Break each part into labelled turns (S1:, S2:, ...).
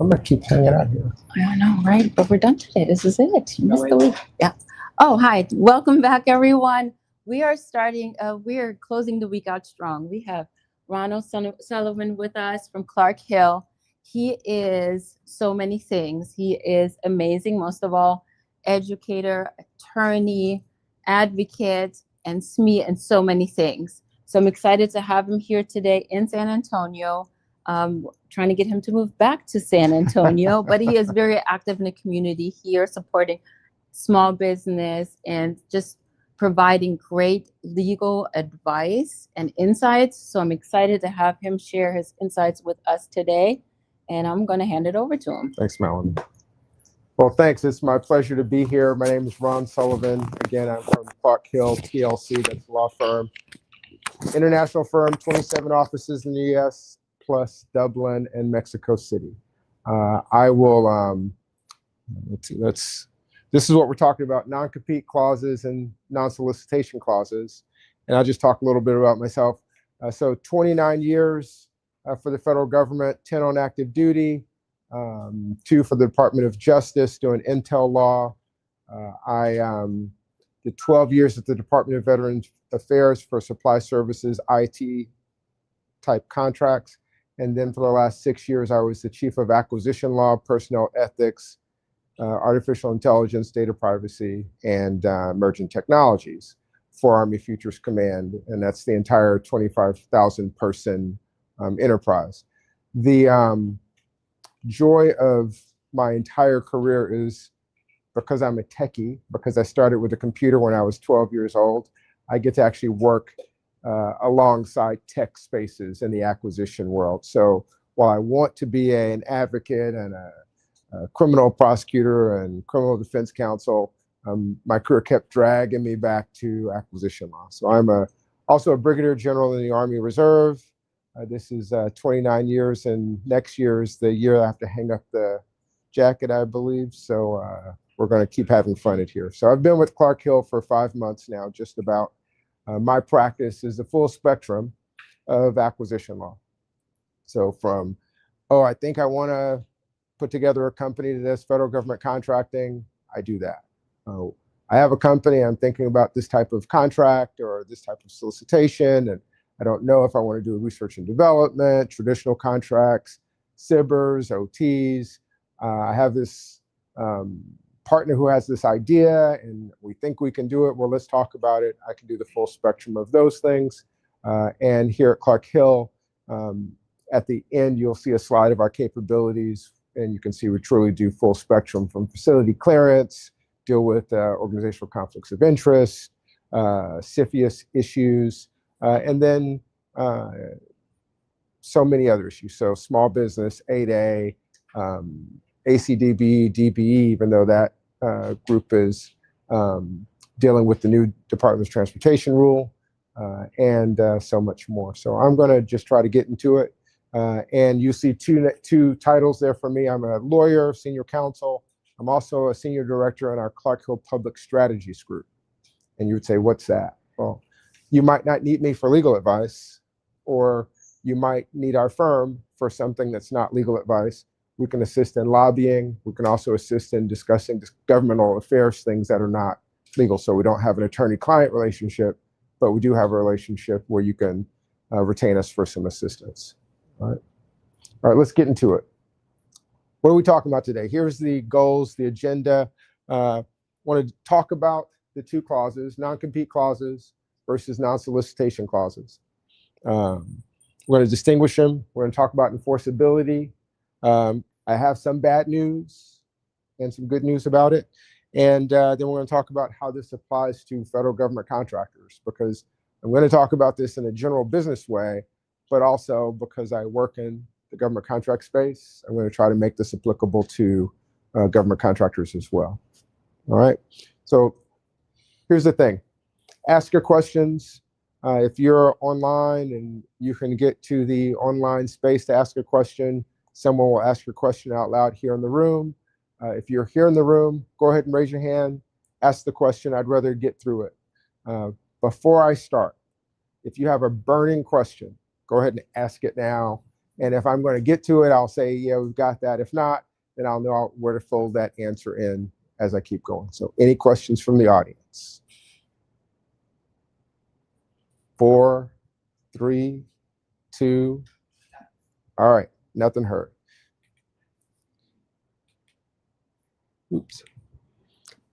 S1: I'm gonna keep hanging out here.
S2: I know, right? But we're done today. This is it. You missed the week. Yeah. Oh, hi. Welcome back, everyone. We are closing the week out strong. We have Ronald Sullivan with us from Clark Hill. He is so many things. He is amazing. Most of all, educator, attorney, advocate, and SME, and so many things. So I'm excited to have him here today in San Antonio. Trying to get him to move back to San Antonio, but he is very active in the community here, supporting small business and just providing great legal advice and insights. So I'm excited to have him share his insights with us today, and I'm going to hand it over to him.
S1: Thanks, Melanie. Well, thanks. It's my pleasure to be here. My name is Ron Sullivan. Again, I'm from Clark Hill PLC. That's a law firm, international firm, 27 offices in the U.S. plus Dublin and Mexico City. I will, this is what we're talking about, non-compete clauses and non-solicitation clauses. And I'll just talk a little bit about myself. So 29 years for the federal government, 10 on active duty, 2 for the Department of Justice doing intel law. I did 12 years at the Department of Veterans Affairs for supply services, IT type contracts. And then for the last 6 years, I was the chief of acquisition law, personnel ethics, artificial intelligence, data privacy, and emerging technologies for Army Futures Command. And that's the entire 25,000 person enterprise. The joy of my entire career is because I'm a techie, because I started with a computer when I was 12 years old, I get to actually work alongside tech spaces in the acquisition world. So while I want to be an advocate and a criminal prosecutor and criminal defense counsel, my career kept dragging me back to acquisition law. So I'm also a brigadier general in the Army Reserve. This is 29 years, and next year is the year I have to hang up the jacket, I believe. So we're going to keep having fun at here. So I've been with Clark Hill for 5 months now, just about. My practice is the full spectrum of acquisition law. So from, I think I want to put together a company that does federal government contracting, I do that. I have a company, I'm thinking about this type of contract or this type of solicitation, and I don't know if I want to do research and development, traditional contracts, SIBRs, OTs. I have this partner who has this idea and we think we can do it. Well, let's talk about it. I can do the full spectrum of those things. And here at Clark Hill, at the end, you'll see a slide of our capabilities, and you can see we truly do full spectrum from facility clearance, deal with organizational conflicts of interest, CFIUS issues, and then so many other issues. So small business, 8A, ACDB, DBE, even though that group is dealing with the new Department of Transportation rule, and so much more. So I'm going to just try to get into it. And you see two titles there for me. I'm a lawyer, senior counsel. I'm also a senior director in our Clark Hill Public Strategies group. And you would say, what's that? Well, you might not need me for legal advice, or you might need our firm for something that's not legal advice. We can assist in lobbying. We can also assist in discussing governmental affairs, things that are not legal. So we don't have an attorney-client relationship, but we do have a relationship where you can retain us for some assistance. All right, let's get into it. What are we talking about today? Here's the goals, the agenda. Want to talk about the two clauses, non-compete clauses versus non-solicitation clauses. We're going to distinguish them. We're going to talk about enforceability. I have some bad news and some good news about it. And then we're going to talk about how this applies to federal government contractors, because I'm going to talk about this in a general business way, but also because I work in the government contract space, I'm going to try to make this applicable to government contractors as well. All right. So here's the thing. Ask your questions. If you're online and you can get to the online space to ask a question, someone will ask your question out loud here in the room. If you're here in the room, go ahead and raise your hand, ask the question. I'd rather get through it. Before I start, if you have a burning question, go ahead and ask it now. And if I'm going to get to it, I'll say, yeah, we've got that. If not, then I'll know where to fold that answer in as I keep going. So any questions from the audience? 4, 3, 2. All right, nothing heard. Oops.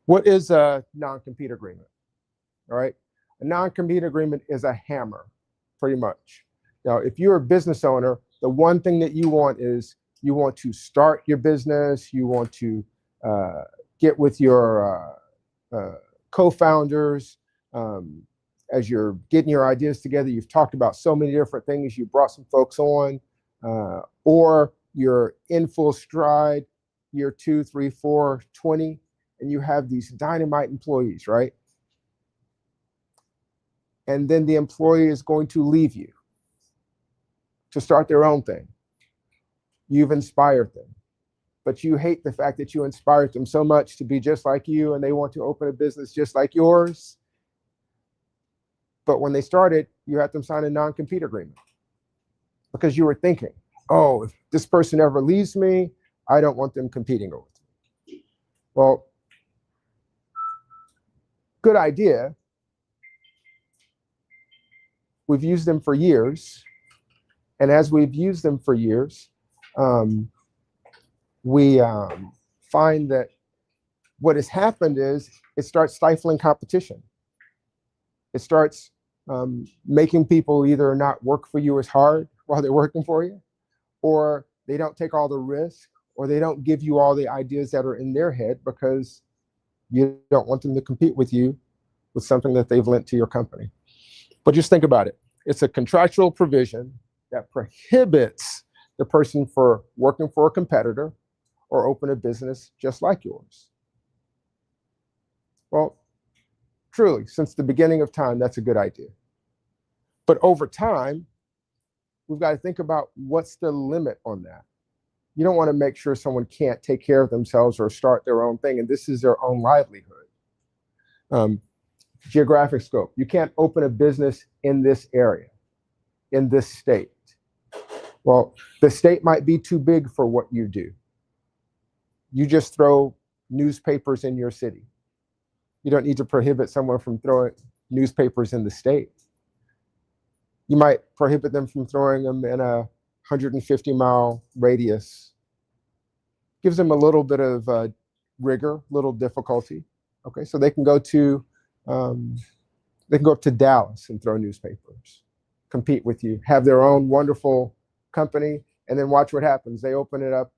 S1: What is a non-compete agreement? All right, a non-compete agreement is a hammer, pretty much. Now, if you're a business owner, the one thing that you want is you want to start your business, you want to get with your co-founders. As you're getting your ideas together, you've talked about so many different things, you brought some folks on, or you're in full stride, year 2, 3, 4, 20, and you have these dynamite employees, right? And then the employee is going to leave you to start their own thing. You've inspired them, but you hate the fact that you inspired them so much to be just like you, and they want to open a business just like yours. But when they started, you had them sign a non-compete agreement because you were thinking, oh, if this person ever leaves me, I don't want them competing over me. Well, good idea. We've used them for years. And as we've used them for years, we find that what has happened is it starts stifling competition. It starts making people either not work for you as hard while they're working for you, or they don't take all the risk, or they don't give you all the ideas that are in their head because you don't want them to compete with you with something that they've lent to your company. But just think about it. It's a contractual provision that prohibits the person from working for a competitor or open a business just like yours. Well, truly, since the beginning of time, that's a good idea. But over time, we've got to think about what's the limit on that. You don't want to make sure someone can't take care of themselves or start their own thing, and this is their own livelihood. Geographic scope. You can't open a business in this area, in this state. Well, the state might be too big for what you do. You just throw newspapers in your city. You don't need to prohibit someone from throwing newspapers in the state. You might prohibit them from throwing them in a 150-mile radius. Gives them a little bit of rigor, little difficulty. Okay, so they can go to up to Dallas and throw newspapers, compete with you, have their own wonderful company, and then watch what happens. They open it up,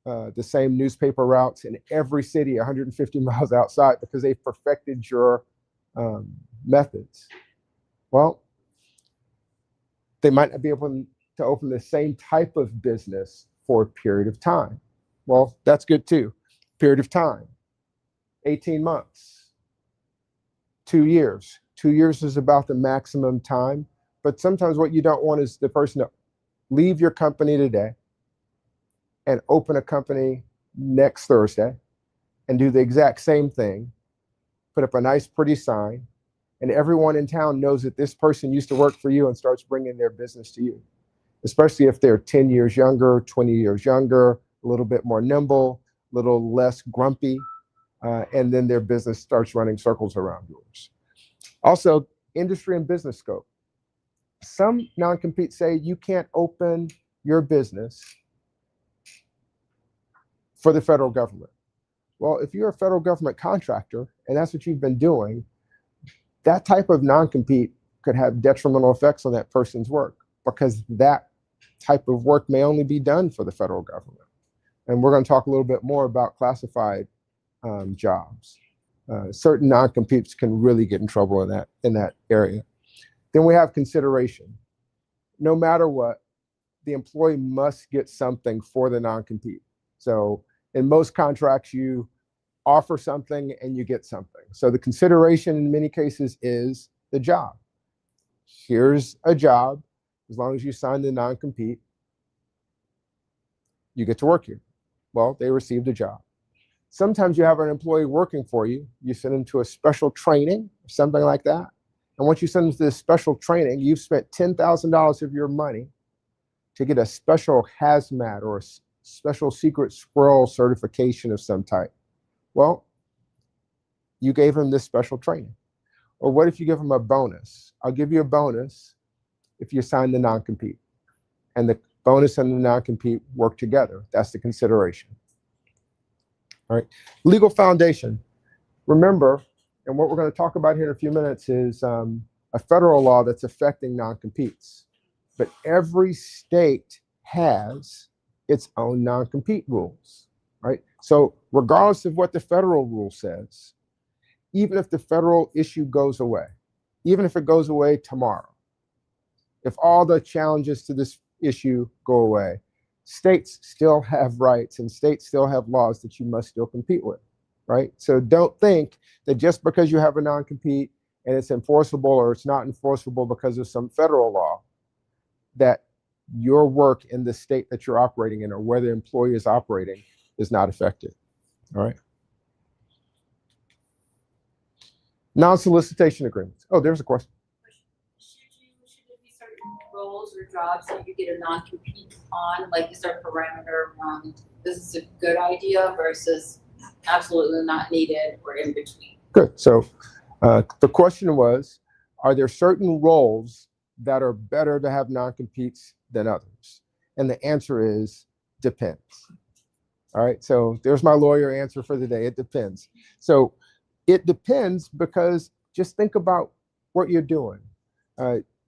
S1: the same newspaper routes in every city 150 miles outside because they've perfected your methods. Well, they might not be able to open the same type of business for a period of time. Well, that's good too. Period of time, 18 months, 2 years. 2 years is about the maximum time. But sometimes what you don't want is the person to leave your company today and open a company next Thursday and do the exact same thing, put up a nice, pretty sign, and everyone in town knows that this person used to work for you and starts bringing their business to you, especially if they're 10 years younger, 20 years younger, a little bit more nimble, a little less grumpy, and then their business starts running circles around yours. Also, industry and business scope. Some non-competes say you can't open your business for the federal government. Well, if you're a federal government contractor and that's what you've been doing, that type of non-compete could have detrimental effects on that person's work because that type of work may only be done for the federal government. And we're going to talk a little bit more about classified jobs. Certain non-competes can really get in trouble in that area. Then we have consideration. No matter what, the employee must get something for the non-compete. So in most contracts, you offer something and you get something. So the consideration in many cases is the job. Here's a job. As long as you sign the non-compete, you get to work here. Well, they received a job. Sometimes you have an employee working for you. You send them to a special training or something like that. And once you send them to this special training, you've spent $10,000 of your money to get a special hazmat or a special secret squirrel certification of some type? Well, you gave him this special training. Or what if you give him a bonus? I'll give you a bonus if you sign the non-compete. And the bonus and the non-compete work together. That's the consideration. All right. Legal foundation. Remember, and what we're going to talk about here in a few minutes is a federal law that's affecting non-competes. But every state has its own non-compete rules, right? So regardless of what the federal rule says, even if the federal issue goes away, even if it goes away tomorrow, if all the challenges to this issue go away, states still have rights and states still have laws that you must still compete with, right? So don't think that just because you have a non-compete and it's enforceable or it's not enforceable because of some federal law, that your work in the state that you're operating in or where the employee is operating is not affected, all right? Non-solicitation agreements. Oh, there's a question.
S2: Should there be certain roles or jobs that you get a non-compete on, like is there a parameter around this is a good idea versus absolutely not needed or in between?
S1: Good. So the question was, are there certain roles that are better to have non-competes than others? And the answer is depends. All right. So there's my lawyer answer for the day. It depends. So it depends because just think about what you're doing.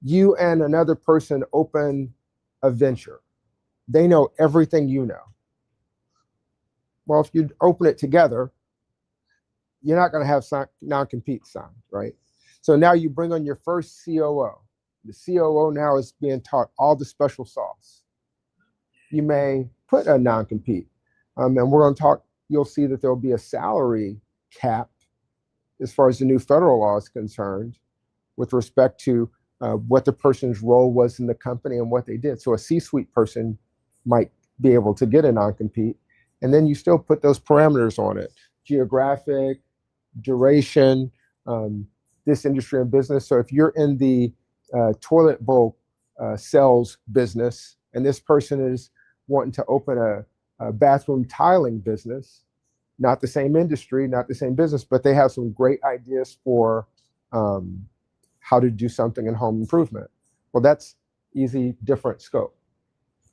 S1: You and another person open a venture. They know everything you know. Well, if you open it together, you're not going to have non-compete signed, right? So now you bring on your first COO. The COO now is being taught all the special sauce. You may put a non-compete. And we're going to talk, you'll see that there'll be a salary cap as far as the new federal law is concerned with respect to what the person's role was in the company and what they did. So a C-suite person might be able to get a non-compete, and then you still put those parameters on it: geographic, duration, this industry and business. So if you're in the toilet bowl sales business and this person is wanting to open a bathroom tiling business, not the same industry, not the same business, but they have some great ideas for how to do something in home improvement. Well, that's easy, different scope.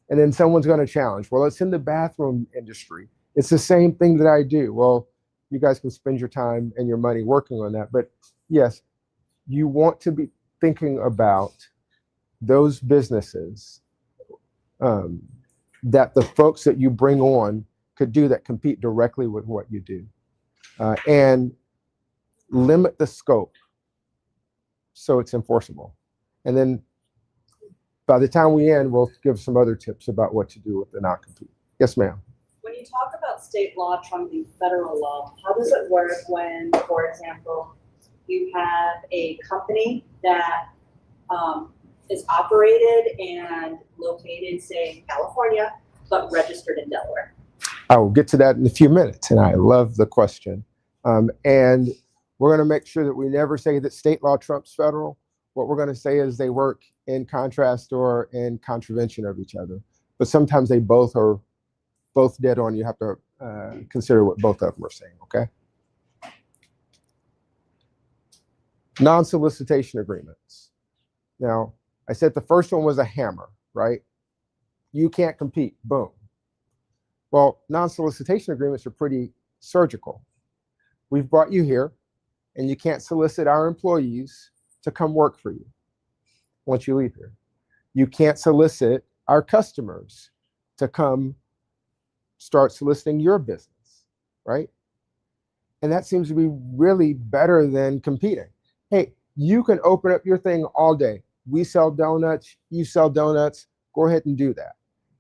S1: And then someone's going to challenge, well, it's in the bathroom industry. It's the same thing that I do. Well, you guys can spend your time and your money working on that. But yes, you want to be thinking about those businesses that the folks that you bring on could do that compete directly with what you do, and limit the scope so it's enforceable. And then by the time we end, we'll give some other tips about what to do with the non-compete. Yes, ma'am.
S3: When you talk about state law trumpeting federal law, how does it work when, for example, you have a company that is operated and located, say, in California, but registered in Delaware?
S1: I will get to that in a few minutes, and I love the question. And we're going to make sure that we never say that state law trumps federal. What we're going to say is they work in contrast or in contravention of each other. But sometimes they both are dead on. You have to consider what both of them are saying, okay? Non-solicitation agreements. Now, I said the first one was a hammer, right? You can't compete, boom. Well, non-solicitation agreements are pretty surgical. We've brought you here, and you can't solicit our employees to come work for you once you leave here. You can't solicit our customers to come start soliciting your business, right? And that seems to be really better than competing. Hey, you can open up your thing all day. We sell donuts, you sell donuts, go ahead and do that.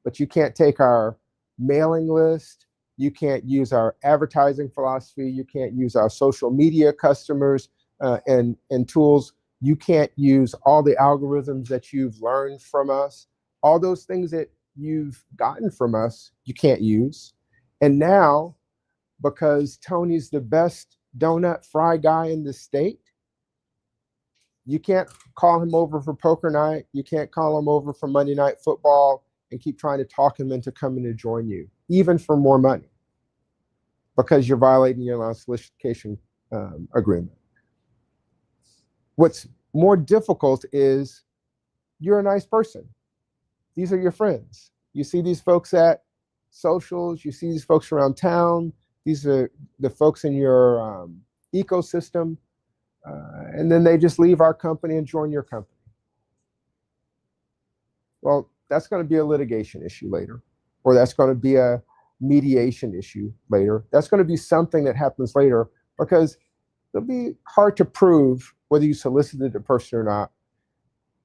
S1: But you can't take our mailing list, you can't use our advertising philosophy, you can't use our social media customers and tools. You can't use all the algorithms that you've learned from us. All those things that you've gotten from us, you can't use. And now, because Tony's the best donut fry guy in the state, you can't call him over for poker night. You can't call him over for Monday Night Football and keep trying to talk them into coming to join you, even for more money, because you're violating your non-solicitation agreement. What's more difficult is you're a nice person. These are your friends. You see these folks at socials, you see these folks around town, these are the folks in your ecosystem, and then they just leave our company and join your company. Well, that's going to be a litigation issue later, or that's going to be a mediation issue later. That's going to be something that happens later, because it'll be hard to prove whether you solicited the person or not.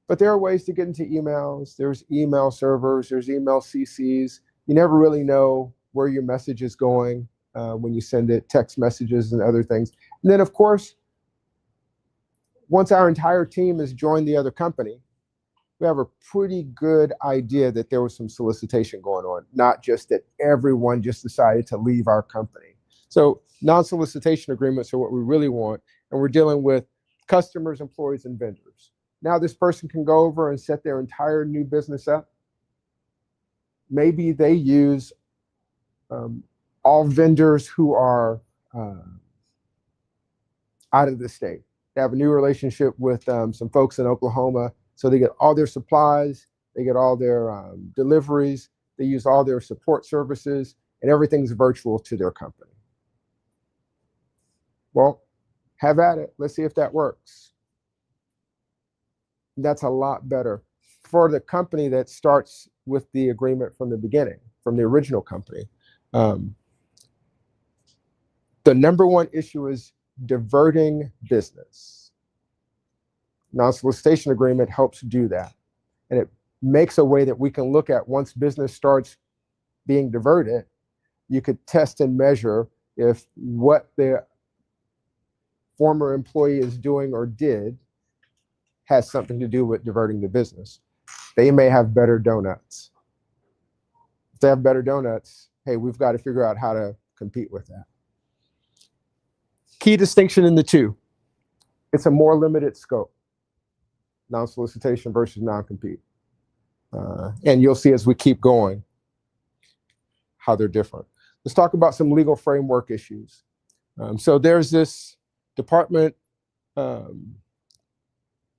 S1: But there are ways to get into emails. There's email servers, there's email CCs. You never really know where your message is going when you send it, text messages and other things. And then, of course, once our entire team has joined the other company, we have a pretty good idea that there was some solicitation going on, not just that everyone just decided to leave our company. So non-solicitation agreements are what we really want, and we're dealing with customers, employees, and vendors. Now this person can go over and set their entire new business up. Maybe they use all vendors who are out of the state. They have a new relationship with some folks in Oklahoma, so they get all their supplies, they get all their deliveries, they use all their support services, and everything's virtual to their company. Well, have at it. Let's see if that works. That's a lot better for the company that starts with the agreement from the beginning, from the original company. The number one issue is diverting business. Non-solicitation agreement helps do that. And it makes a way that we can look at, once business starts being diverted, you could test and measure if what the former employee is doing or did has something to do with diverting the business. They may have better donuts. If they have better donuts, hey, we've got to figure out how to compete with that. Key distinction in the two: it's a more limited scope, non-solicitation versus non-compete. And you'll see as we keep going how they're different. Let's talk about some legal framework issues. So there's this department, the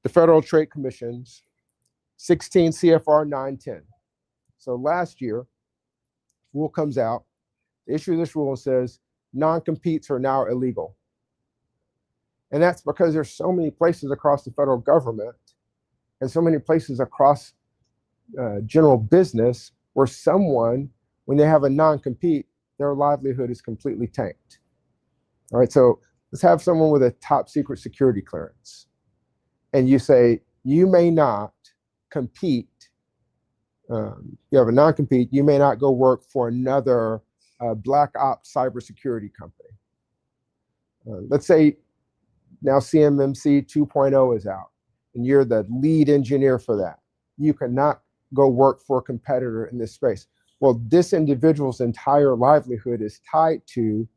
S1: Federal Trade Commission's 16 CFR 910. So last year, rule comes out. They issue this rule and says non-competes are now illegal. And that's because there's so many places across the federal government and so many places across general business where someone, when they have a non-compete, their livelihood is completely tanked. All right, so let's have someone with a top secret security clearance. And you say, you may not compete. You have a non-compete, you may not go work for another black ops cybersecurity company. Let's say now CMMC 2.0 is out and you're the lead engineer for that. You cannot go work for a competitor in this space. Well, this individual's entire livelihood is tied to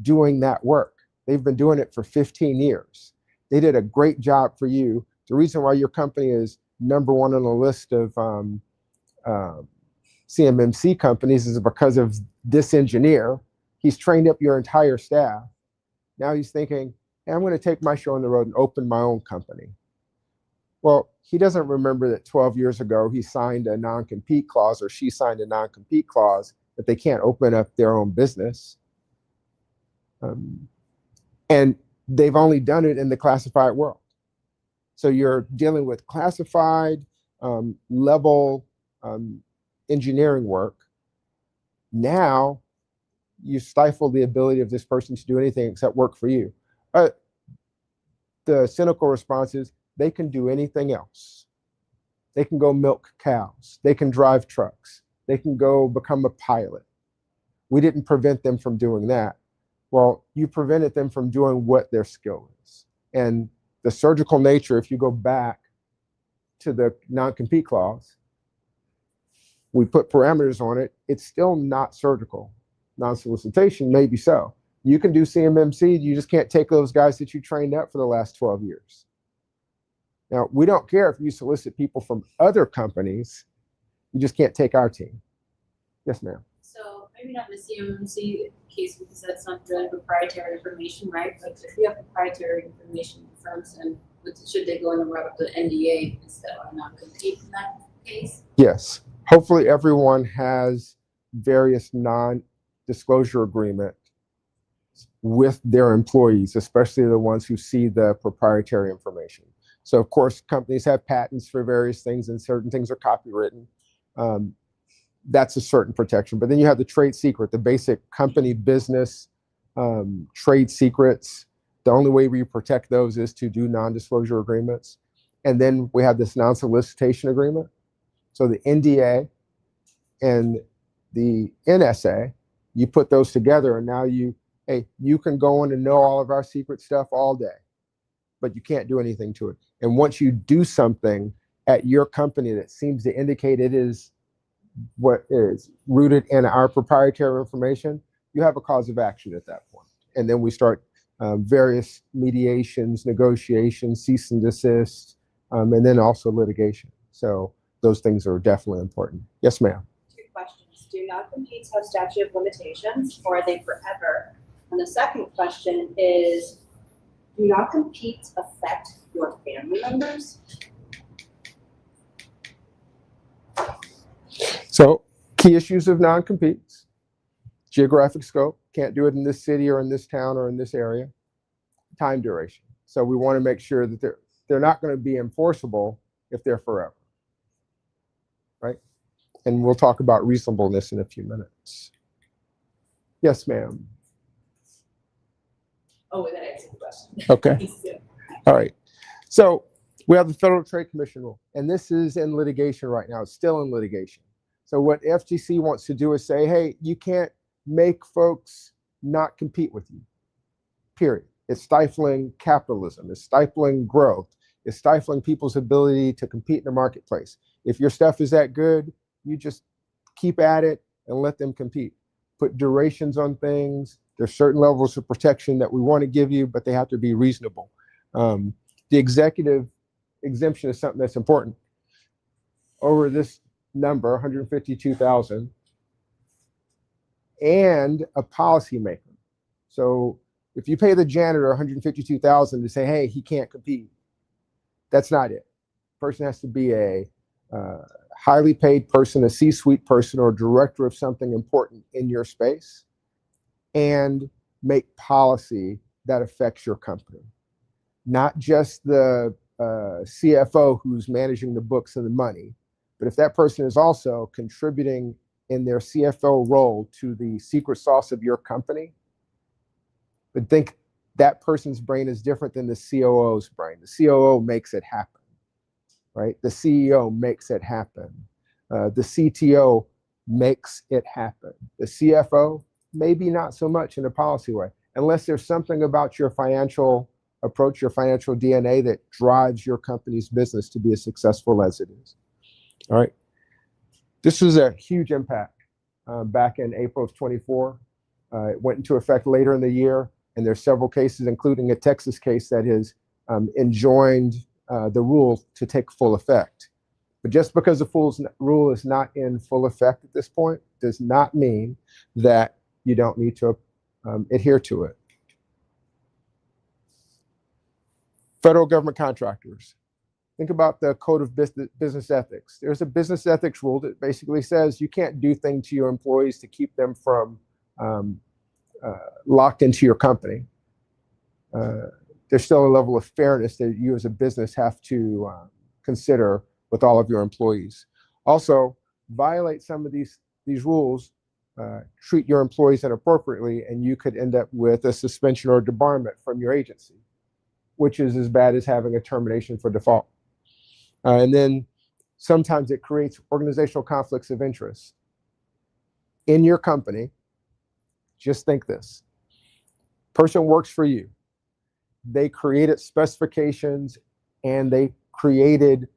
S1: doing that work. They've been doing it for 15 years. They did a great job for you. The reason why your company is number one on the list of CMMC companies is because of this engineer. He's trained up your entire staff. Now he's thinking, hey, I'm going to take my show on the road and open my own company. Well, he doesn't remember that 12 years ago he signed a non-compete clause, or she signed a non-compete clause, that they can't open up their own business. And they've only done it in the classified world. So you're dealing with classified level engineering work. Now you stifle the ability of this person to do anything except work for you. The cynical response is they can do anything else. They can go milk cows. They can drive trucks. They can go become a pilot. We didn't prevent them from doing that. Well, you prevented them from doing what their skill is. And the surgical nature, if you go back to the non-compete clause, we put parameters on it, it's still not surgical. Non-solicitation, maybe so. You can do CMMC, you just can't take those guys that you trained up for the last 12 years. Now, we don't care if you solicit people from other companies You just can't take our team. Yes, ma'am.
S2: So maybe not in the CMMC case because that's not really proprietary information, right? But if you have proprietary information firms, and should they go in the route of the NDA instead of non-compete in that case?
S1: Yes. Hopefully everyone has various non-disclosure agreements with their employees, especially the ones who see the proprietary information. So of course, companies have patents for various things and certain things are copywritten. That's a certain protection. But then you have the trade secret, the basic company business trade secrets. The only way we protect those is to do non-disclosure agreements. And then we have this non-solicitation agreement. So the NDA and the NSA, you put those together and now you can go in and know all of our secret stuff all day, but you can't do anything to it. And once you do something at your company that seems to indicate it is what is rooted in our proprietary information, you have a cause of action at that point. And then we start various mediations, negotiations, cease and desist, and then also litigation. So those things are definitely important. Yes, ma'am.
S3: 2 questions. Do non-competes have statute of limitations, or are they forever? And the second question is, do non-competes affect your family members?
S1: So key issues of non-competes: geographic scope, can't do it in this city or in this town or in this area; time duration. So we want to make sure that they're not going to be enforceable if they're forever, right? And we'll talk about reasonableness in a few minutes. Yes, ma'am.
S2: Oh, that answers the question.
S1: Okay. All right. So we have the Federal Trade Commission rule, and this is in litigation right now. It's still in litigation. So what FTC wants to do is say, hey, you can't make folks not compete with you, period. It's stifling capitalism. It's stifling growth. It's stifling people's ability to compete in the marketplace. If your stuff is that good, you just keep at it and let them compete. Put durations on things. There's certain levels of protection that we want to give you, but they have to be reasonable. The executive exemption is something that's important. Over this number, 152,000, and a policymaker. So if you pay the janitor 152,000 to say, hey, he can't compete, that's not it. Person has to be a highly paid person, a C-suite person, or director of something important in your space, and make policy that affects your company. Not just the CFO who's managing the books and the money, but if that person is also contributing in their CFO role to the secret sauce of your company, but think that person's brain is different than the COO's brain. The COO makes it happen, right? The CEO makes it happen. The CTO makes it happen. The CFO, maybe not so much in a policy way, unless there's something about your financial approach, your financial DNA that drives your company's business to be as successful as it is. All right. This was a huge impact back in April of 24. It went into effect later in the year, and there's several cases, including a Texas case that has enjoined the rule to take full effect. But just because the rule is not in full effect at this point does not mean that you don't need to adhere to it. Federal government contractors. Think about the code of business ethics. There's a business ethics rule that basically says you can't do things to your employees to keep them from locked into your company. There's still a level of fairness that you as a business have to consider with all of your employees. Also, violate some of these rules, treat your employees inappropriately, and you could end up with a suspension or debarment from your agency, which is as bad as having a termination for default. And then sometimes it creates organizational conflicts of interest. In your company, just think this. Person works for you. They created specifications and they created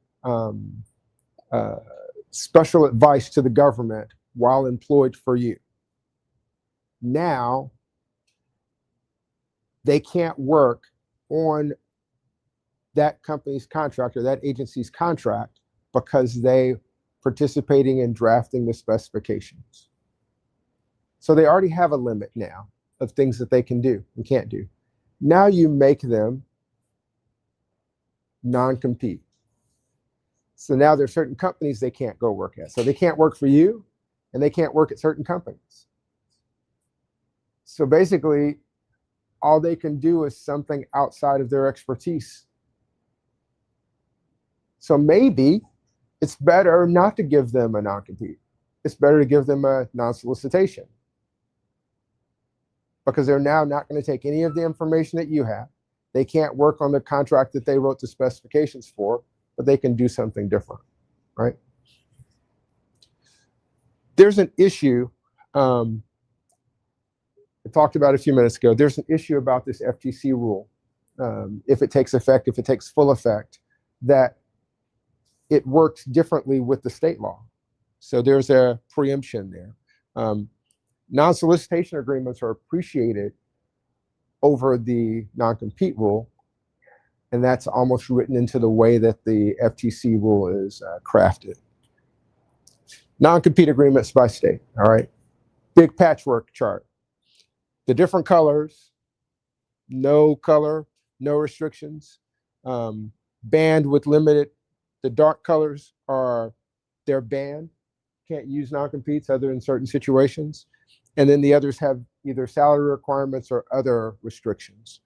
S1: special advice to the government while employed for you. Now, they can't work on that company's contract or that agency's contract because they participating in drafting the specifications. So they already have a limit now of things that they can do and can't do. Now you make them non-compete. So now there's certain companies they can't go work at. So they can't work for you and they can't work at certain companies. So basically, all they can do is something outside of their expertise. So maybe it's better not to give them a non-compete. It's better to give them a non-solicitation, because they're now not going to take any of the information that you have. They can't work on the contract that they wrote the specifications for, but they can do something different, right? There's an issue, I talked about a few minutes ago. There's an issue about this FTC rule. If it takes effect, if it takes full effect, that it works differently with the state law. So there's a preemption there. Non-solicitation agreements are appreciated over the non-compete rule, and that's almost written into the way that the FTC rule is crafted. Non-compete agreements by state, all right? Big patchwork chart. The different colors, no color, no restrictions. Banned with limited, the dark colors they're banned. Can't use non-competes other than certain situations. And then the others have either salary requirements or other restrictions.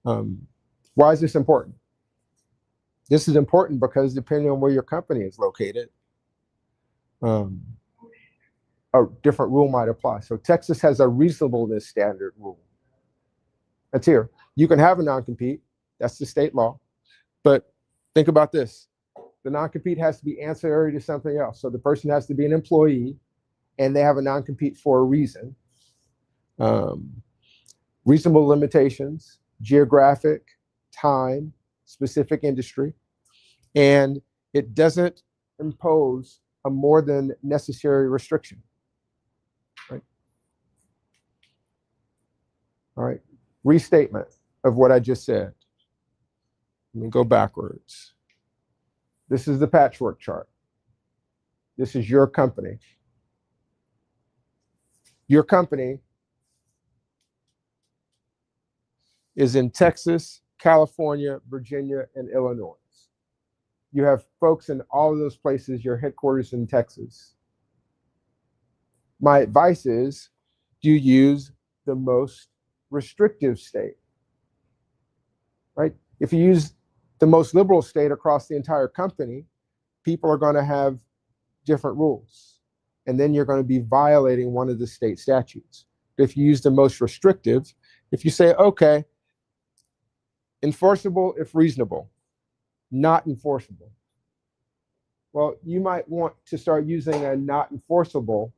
S1: Why is this important? This is important because depending on where your company is located, a different rule might apply. So Texas has a reasonableness standard rule. That's here. You can have a non-compete. That's the state law. But think about this. The non-compete has to be ancillary to something else. So the person has to be an employee, and they have a non-compete for a reason. Reasonable limitations, geographic, time, specific industry, and it doesn't impose a more than necessary restriction. Right? All right. Restatement of what I just said. Let me go backwards. This is the patchwork chart. This is your company. Your company is in Texas, California, Virginia, and Illinois. You have folks in all of those places. Your headquarters in Texas. My advice is, do you use the most restrictive state? Right? If you use the most liberal state across the entire company, people are going to have different rules. And then you're going to be violating one of the state statutes. But if you use the most restrictive, if you say, okay, enforceable if reasonable, not enforceable. Well, you might want to start using a not enforceable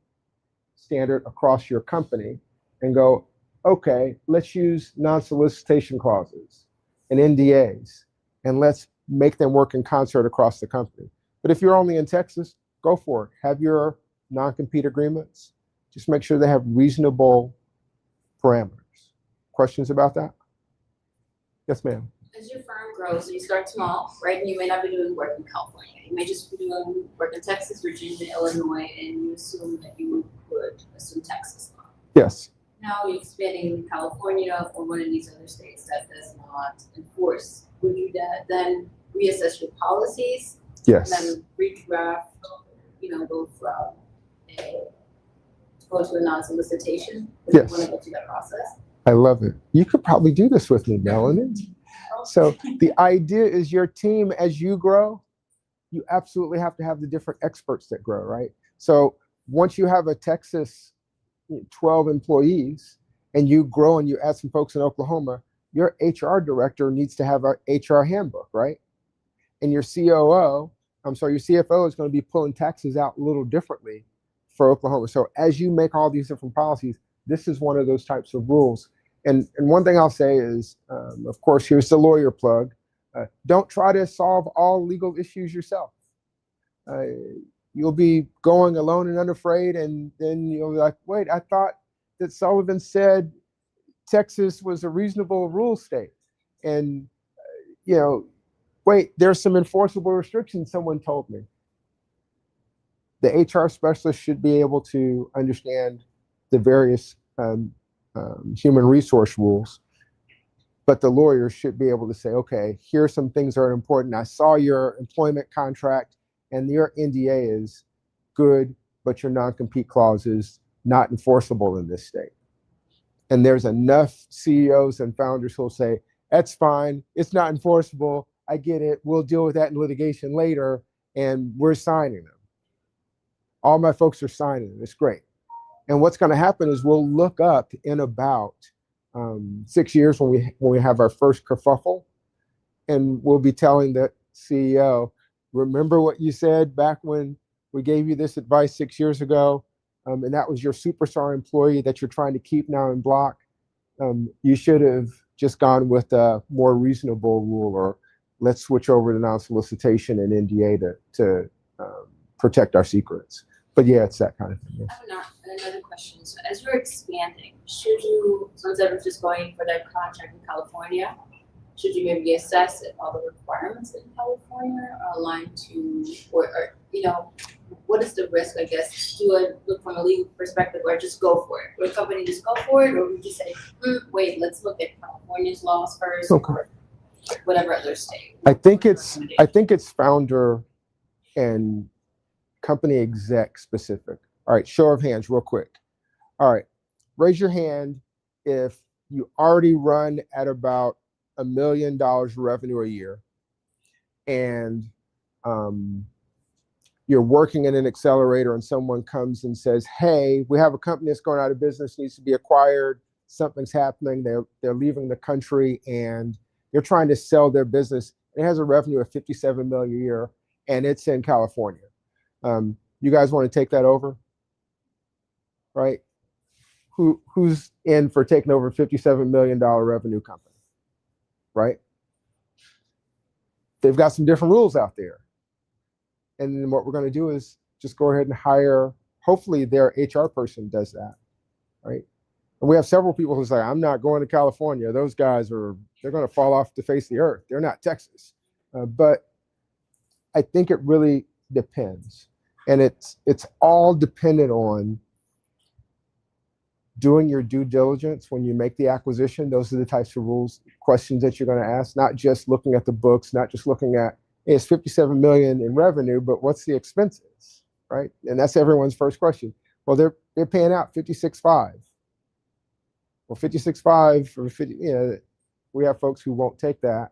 S1: standard across your company and go, okay, let's use non-solicitation clauses and NDAs, and let's make them work in concert across the company. But if you're only in Texas, go for it. Have your non-compete agreements. Just make sure they have reasonable parameters. Questions about that? Yes, ma'am.
S2: As your firm grows, so you start small, right? And you may not be doing work in California. You may just be doing work in Texas, Virginia, Illinois, and you assume that you would assume Texas law.
S1: Yes.
S2: Now you're expanding in California or one of these other states that does not enforce. Would you then reassess your policies?
S1: Yes.
S2: And then redraft, go from go to a non-solicitation? Would
S1: Yes.
S2: you want to go through that process?
S1: I love it. You could probably do this with me, Melanie. So the idea is your team, as you grow, you absolutely have to have the different experts that grow, right? So once you have a Texas 12 employees and you grow and you add some folks in Oklahoma, your HR director needs to have an HR handbook, right? And your CFO is going to be pulling taxes out a little differently for Oklahoma. So as you make all these different policies, this is one of those types of rules. And one thing I'll say is, of course, here's the lawyer plug. Don't try to solve all legal issues yourself. You'll be going alone and unafraid, and then you'll be like, wait, I thought that Sullivan said Texas was a reasonable rule state. And, wait, there's some enforceable restrictions, someone told me. The HR specialist should be able to understand the various human resource rules, but the lawyer should be able to say, okay, here are some things that are important. I saw your employment contract and your NDA is good, but your non-compete clause is not enforceable in this state. And there's enough CEOs and founders who'll say, that's fine, it's not enforceable, I get it, we'll deal with that in litigation later, and we're signing them. All my folks are signing them, it's great. And what's gonna happen is we'll look up in about 6 years when we have our first kerfuffle, and we'll be telling the CEO, remember what you said back when we gave you this advice 6 years ago, and that was your superstar employee that you're trying to keep now in block. You should have just gone with a more reasonable rule, or let's switch over to non-solicitation and NDA to protect our secrets. But yeah, it's that kind of thing.
S2: I have another question. So as you're expanding, should you, so instead of just going for that contract in California, should you maybe assess if all the requirements in California are aligned to, or you know, what is the risk, I guess? Do I look from a legal perspective or just go for it? Would a company just go for it, or would you say, wait, let's look at California's laws first,
S1: Okay.
S2: or whatever other state?
S1: I think it's founder and company exec specific. All right, show of hands real quick. All right, raise your hand if you already run at about $1 million revenue a year, and you're working in an accelerator and someone comes and says, hey, we have a company that's going out of business, needs to be acquired, something's happening, they're leaving the country, and they're trying to sell their business. It has a revenue of $57 million a year, and it's in California. You guys want to take that over? Right? Who's in for taking over a $57 million revenue company? Right? They've got some different rules out there. And then what we're going to do is just go ahead and hire, hopefully their HR person does that, right? And we have several people who say, I'm not going to California. Those guys they're going to fall off the face of the earth. They're not Texas. But I think it really depends. And it's all dependent on doing your due diligence when you make the acquisition. Those are the types of rules, questions that you're going to ask, not just looking at the books, not just looking at, hey, it's 57 million in revenue, but what's the expenses, right? And that's everyone's first question. Well, they're paying out 56.5. Well, 56.5 or 50, you know, we have folks who won't take that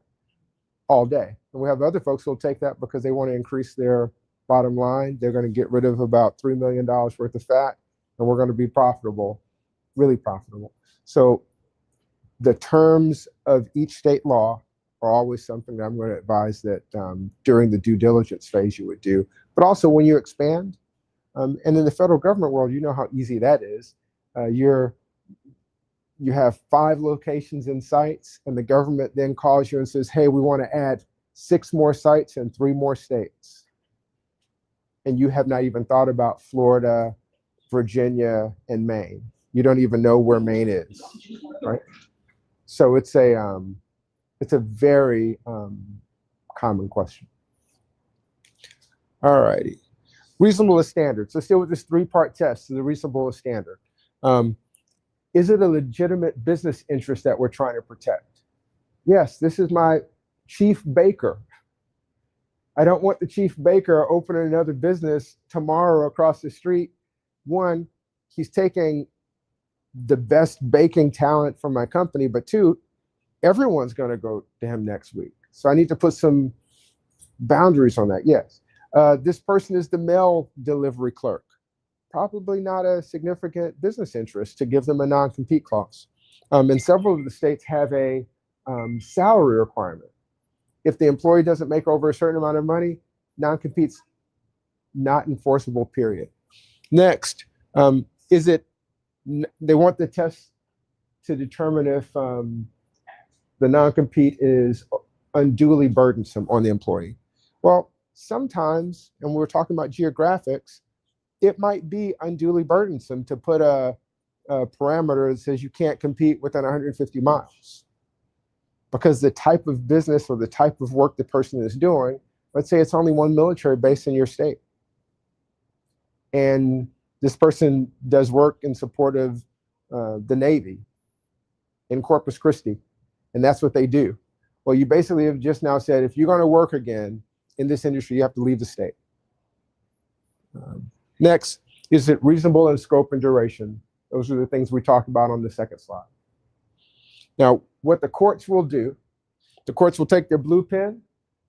S1: all day. And we have other folks who will take that because they want to increase their bottom line. They're going to get rid of about $3 million worth of fat, and we're going to be profitable, really profitable. So the terms of each state law are always something that I'm going to advise that during the due diligence phase you would do, but also when you expand. And in the federal government world, you know how easy that is. You have 5 locations and sites, and the government then calls you and says, hey, we want to add 6 more sites in 3 more states. And you have not even thought about Florida, Virginia, and Maine. You don't even know where Maine is, right? So it's a very common question. All righty. Reasonableness standards. Let's deal with this 3-part test of the reasonableness standard. Is it a legitimate business interest that we're trying to protect? Yes, this is my chief baker. I don't want the chief baker opening another business tomorrow across the street. 1, he's taking the best baking talent from my company, but 2, everyone's going to go to him next week. So I need to put some boundaries on that. Yes. This person is the mail delivery clerk. Probably not a significant business interest to give them a non-compete clause. And several of the states have a salary requirement. If the employee doesn't make over a certain amount of money, non-compete's not enforceable, period. Next, they want the test to determine if the non-compete is unduly burdensome on the employee. Well, sometimes, and we're talking about geographics, it might be unduly burdensome to put a parameter that says you can't compete within 150 miles. Because the type of business or the type of work the person is doing, let's say it's only 1 military base in your state. and this person does work in support of the Navy in Corpus Christi, and that's what they do. Well, you basically have just now said, if you're going to work again in this industry, you have to leave the state. Next, is it reasonable in scope and duration? Those are the things we talked about on the second slide. Now, what the courts will do, the courts will take their blue pen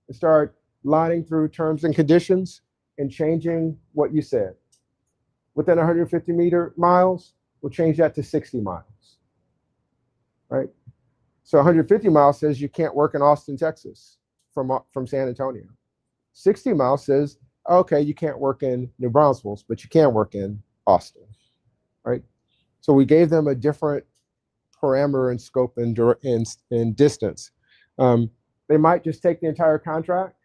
S1: and start lining through terms and conditions and changing what you said. Within 150 miles, we'll change that to 60 miles, right? So 150 miles says you can't work in Austin, Texas from San Antonio. 60 miles says, okay, you can't work in New Braunfels, but you can work in Austin, right? So we gave them a different parameter and scope and distance. They might just take the entire contract,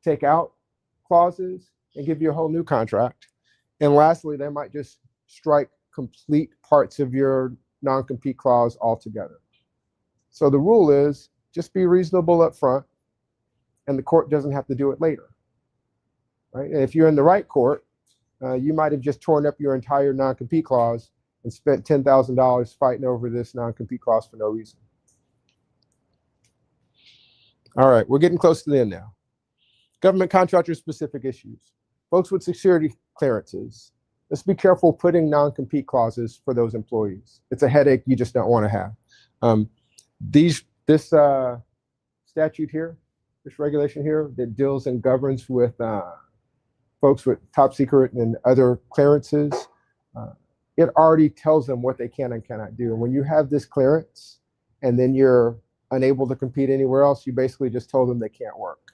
S1: take out clauses, and give you a whole new contract. And lastly, they might just strike complete parts of your non-compete clause altogether. So the rule is just be reasonable up front, and the court doesn't have to do it later, right? And if you're in the right court, you might have just torn up your entire non-compete clause and spent $10,000 fighting over this non-compete clause for no reason. All right, we're getting close to the end now. Government contractor specific issues. Folks with security clearances, let's be careful putting non-compete clauses for those employees. It's a headache you just don't want to have. This statute here, this regulation here that deals and governs with folks with top secret and other clearances, it already tells them what they can and cannot do. And when you have this clearance and then you're unable to compete anywhere else, you basically just told them they can't work.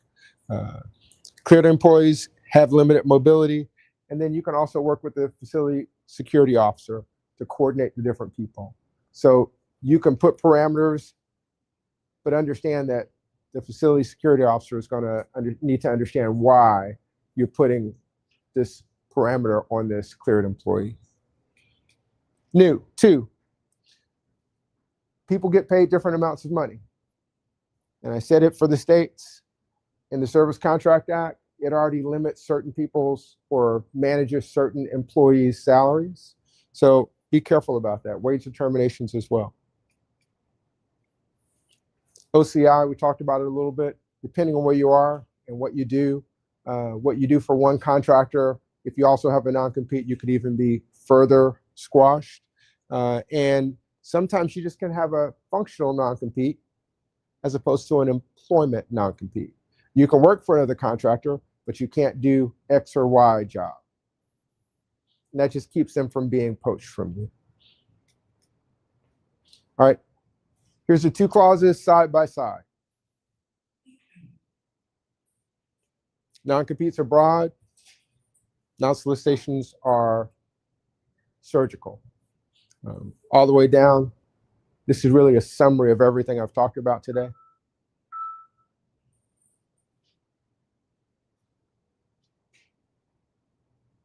S1: Cleared employees have limited mobility, and then you can also work with the facility security officer to coordinate the different people. So you can put parameters, but understand that the facility security officer is going to need to understand why you're putting this parameter on this cleared employee. New, 2, people get paid different amounts of money. And I said it for the states. In the Service Contract Act, it already limits certain people's or manages certain employees' salaries. So be careful about that. Wage determinations as well. OCI, we talked about it a little bit. Depending on where you are and what you do for one contractor, if you also have a non-compete, you could even be further squashed. And sometimes you just can have a functional non-compete as opposed to an employment non-compete. You can work for another contractor, but you can't do X or Y job. And that just keeps them from being poached from you. All right, here's the 2 clauses side by side. Non-competes are broad, non-solicitations are surgical. All the way down, this is really a summary of everything I've talked about today.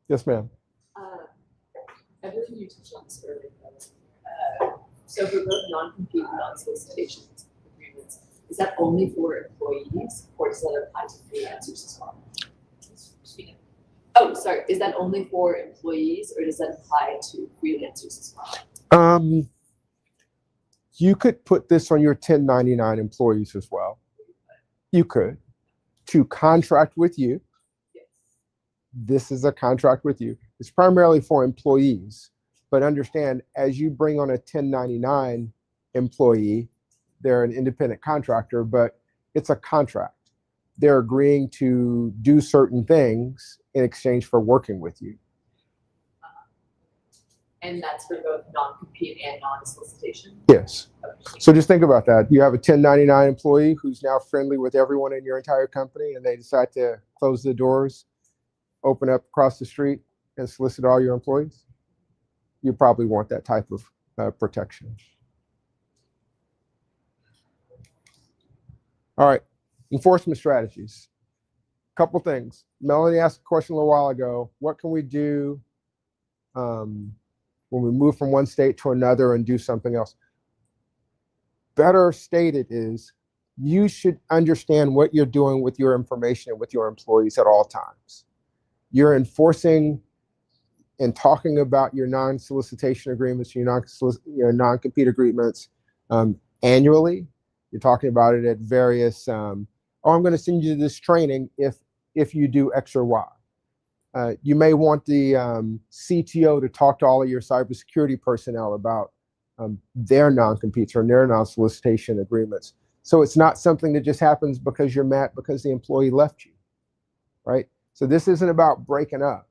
S1: Yes, ma'am.
S4: I believe you touched on this earlier. So for both non-compete and non-solicitation agreements, is that only for employees, or does that apply to freelancers as well? Oh, sorry. Is that only for employees, or does that apply to freelancers as well?
S1: You could put this on your 1099 employees as well. You could. To contract with you. This is a contract with you. It's primarily for employees, but understand as you bring on a 1099 employee, they're an independent contractor, but it's a contract. They're agreeing to do certain things in exchange for working with you.
S4: And that's for both non-compete and non-solicitation?
S1: Yes.
S4: Okay.
S1: So just think about that. You have a 1099 employee who's now friendly with everyone in your entire company, and they decide to close the doors, open up across the street, and solicit all your employees. You probably want that type of protection. All right, enforcement strategies. Couple things. Melanie asked a question a little while ago. What can we do when we move from one state to another and do something else? Better stated is you should understand what you're doing with your information and with your employees at all times. You're enforcing in talking about your non-solicitation agreements, your non-compete agreements annually. You're talking about it at various, I'm going to send you this training if you do X or Y. You may want the CTO to talk to all of your cybersecurity personnel about their non-competes or their non-solicitation agreements. So it's not something that just happens because you're mad because the employee left you, right? So this isn't about breaking up.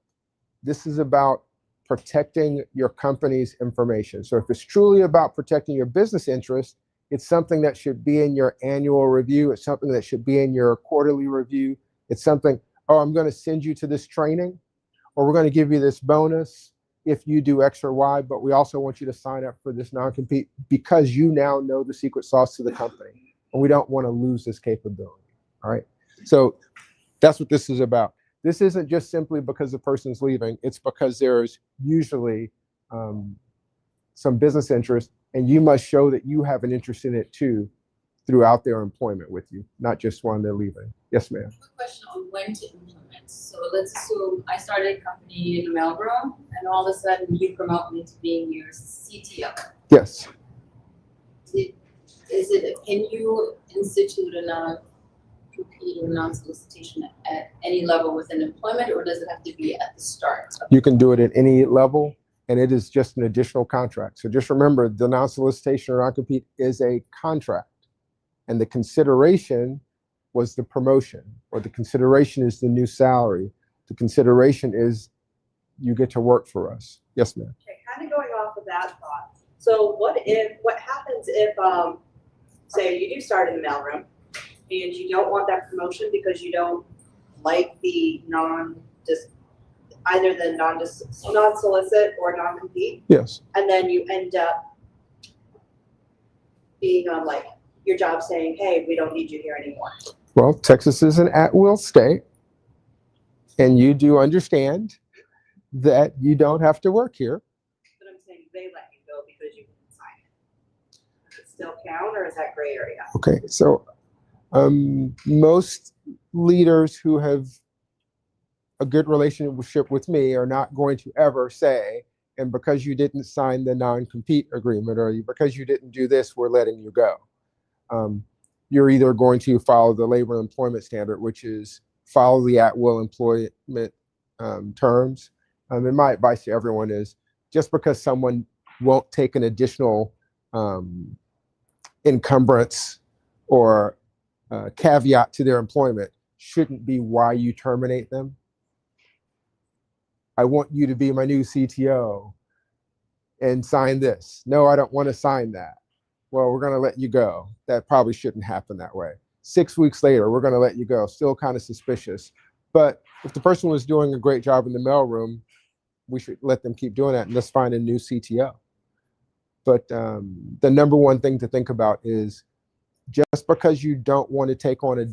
S1: This is about protecting your company's information. So if it's truly about protecting your business interests, it's something that should be in your annual review. It's something that should be in your quarterly review. It's something, oh, I'm going to send you to this training, or we're going to give you this bonus if you do X or Y, but we also want you to sign up for this non-compete because you now know the secret sauce to the company, and we don't want to lose this capability, all right? So that's what this is about. This isn't just simply because the person's leaving. It's because there's usually some business interest, and you must show that you have an interest in it too throughout their employment with you, not just when they're leaving. Yes, ma'am.
S2: Quick question on when to implement. So let's assume I started a company in the mailroom, and all of a sudden you promote me to being your CTO.
S1: Yes.
S2: Can you institute a non-compete or non-solicitation at any level within employment, or does it have to be at the start?
S1: You can do it at any level, and it is just an additional contract. So just remember, the non-solicitation or non-compete is a contract, and the consideration was the promotion, or the consideration is the new salary. The consideration is you get to work for us. Yes, ma'am.
S3: Okay, kind of going off of that thought. So what happens if, say you do start in the mailroom and you don't want that promotion because you don't like the either the non-solicit or non-compete,
S1: Yes.
S3: and then you end up being on like your job saying, hey, we don't need you here anymore.
S1: Well, Texas is an at-will state, and you do understand that you don't have to work here.
S3: But I'm saying they let you go because you didn't sign it. Does it still count, or is that gray area?
S1: Okay, so most leaders who have a good relationship with me are not going to ever say, and because you didn't sign the non-compete agreement, or because you didn't do this, we're letting you go. You're either going to follow the labor and employment standard, which is follow the at-will employment terms. And my advice to everyone is, just because someone won't take an additional encumbrance or caveat to their employment shouldn't be why you terminate them. I want you to be my new CTO and sign this. No, I don't want to sign that. Well, we're going to let you go. That probably shouldn't happen that way. 6 weeks later, we're going to let you go. Still kind of suspicious. But if the person was doing a great job in the mailroom, we should let them keep doing that and let's find a new CTO. But the number one thing to think about is, just because you don't want to take on a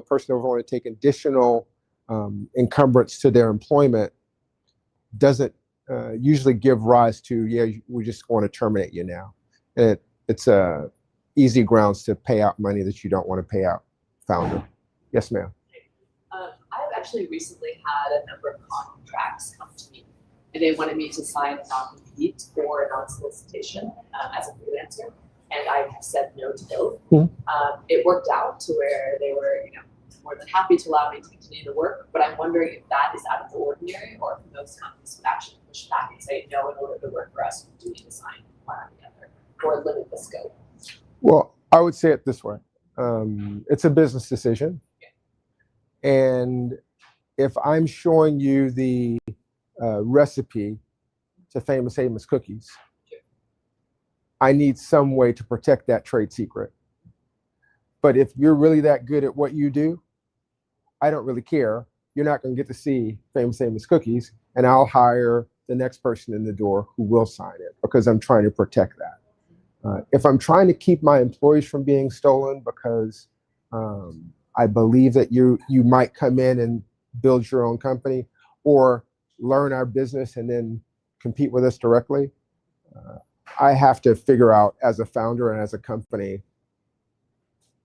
S1: person doesn't want to take additional encumbrance to their employment doesn't usually give rise to, yeah, we just want to terminate you now. And it's easy grounds to pay out money that you don't want to pay out, founder. Yes, ma'am.
S4: I've actually recently had a number of contracts come to me, and they wanted me to sign a non-compete or a non-solicitation as a freelancer, and I said no to both.
S1: Mm-hmm.
S4: It worked out to where they were, more than happy to allow me to continue to work, but I'm wondering if that is out of the ordinary, or if most companies would actually push back and say, no, in order to work for us, you do need to sign one or the other, or limit the scope.
S1: Well, I would say it this way. It's a business decision. And if I'm showing you the recipe to Famous Amos cookies, I need some way to protect that trade secret. But if you're really that good at what you do, I don't really care. You're not going to get to see Famous Amos cookies, and I'll hire the next person in the door who will sign it, because I'm trying to protect that. If I'm trying to keep my employees from being stolen because I believe that you might come in and build your own company or learn our business and then compete with us directly, I have to figure out as a founder and as a company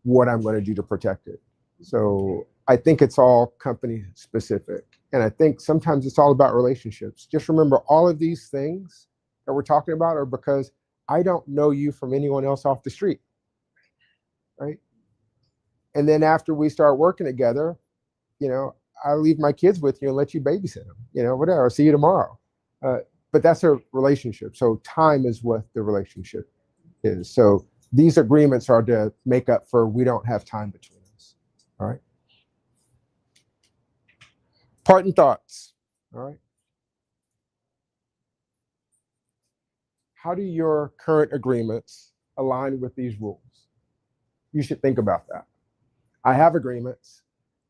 S1: what I'm going to do to protect it. So I think it's all company specific. And I think sometimes it's all about relationships. Just remember, all of these things that we're talking about are because I don't know you from anyone else off the street, right? And then after we start working together, you know, I leave my kids with you and let you babysit them, you know, whatever. I'll see you tomorrow. But that's a relationship. So time is what the relationship is. So these agreements are to make up for we don't have time between us. All right. Parting thoughts. All right. How do your current agreements align with these rules? You should think about that. I have agreements.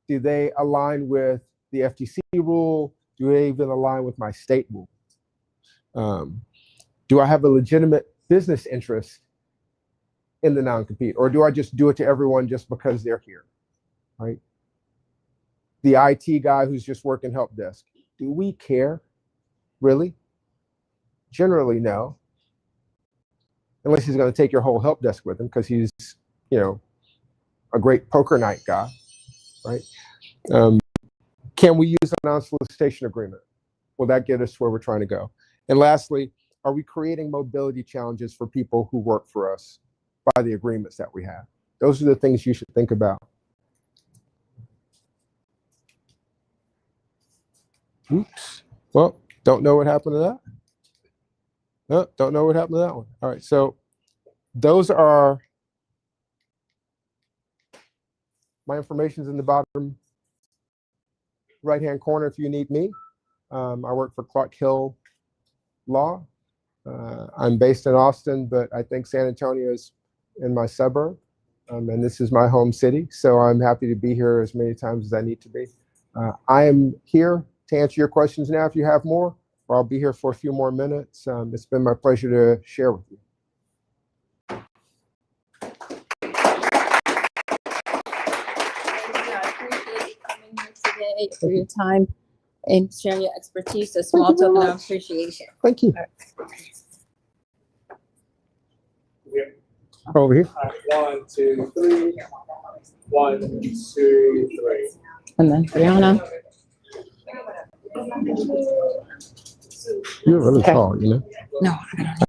S1: Do they align with the FTC rule? Do they even align with my state rule? Do I have a legitimate business interest in the non-compete, or do I just do it to everyone just because they're here, right? The IT guy who's just working help desk, do we care, really? Generally, no. Unless he's going to take your whole help desk with him because he's, you know, a great poker night guy, right? Can we use a non-solicitation agreement? Will that get us where we're trying to go? And lastly, are we creating mobility challenges for people who work for us by the agreements that we have? Those are the things you should think about. Oops. Well, don't know what happened to that. No, don't know what happened to that one. All right, so those are my information's in the bottom right-hand corner if you need me. I work for Clark Hill Law. I'm based in Austin, but I think San Antonio is in my suburb, and this is my home city, so I'm happy to be here as many times as I need to be. I am here to answer your questions now if you have more, or I'll be here for a few more minutes. It's been my pleasure to share with you.
S2: I appreciate you coming here today for your time and sharing your expertise. A small
S1: Thank you very
S2: token of
S1: much.
S2: appreciation.
S1: Thank you. Over here.
S5: 1, 2, 3. 1, 2, 3.
S2: And then Brianna.
S1: You're really tall, you know?
S2: No, I don't know.